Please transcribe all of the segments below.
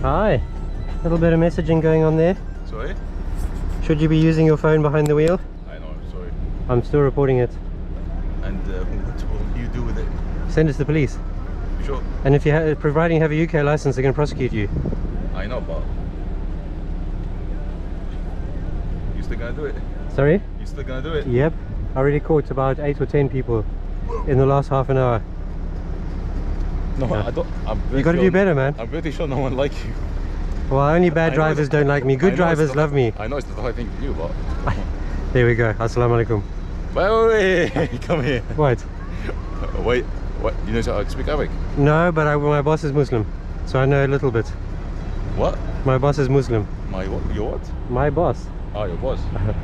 Hi. A little bit of messaging going on there. Sorry? Should you be using your phone behind the wheel? I know, sorry. I'm still reporting it. And what will you do with it? Send it to the police. You sure? And if you providing you have a UK license, they're going to prosecute you. I know, but you still gonna do it? Sorry? You still gonna do it? Yep. I already caught about 8 or 10 people in the last half an hour. No, Yeah. I don't. You got to do better, man. I'm pretty sure no one like you. Well, only bad drivers don't like me. Good drivers love me. I know it's the right thing to do, but There we go. Assalamu alaikum. wait, come here. What? Wait, what? You know how to speak Arabic? No, but my boss is Muslim, so I know a little bit. What? My boss is Muslim. My what? Your what? My boss. Oh, your boss.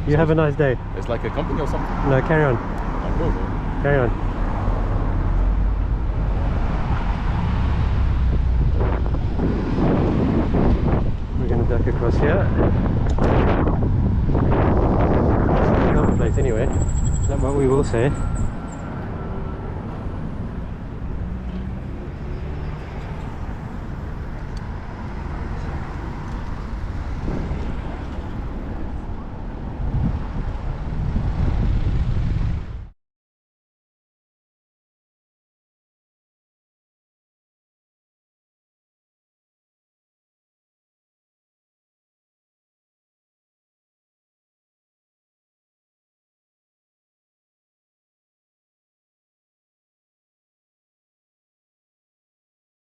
You have a nice day. It's like a company or something. No, carry on. I'm cool, bro. Carry on. We're going to duck across here. Number plate anyway. Is that what we will say?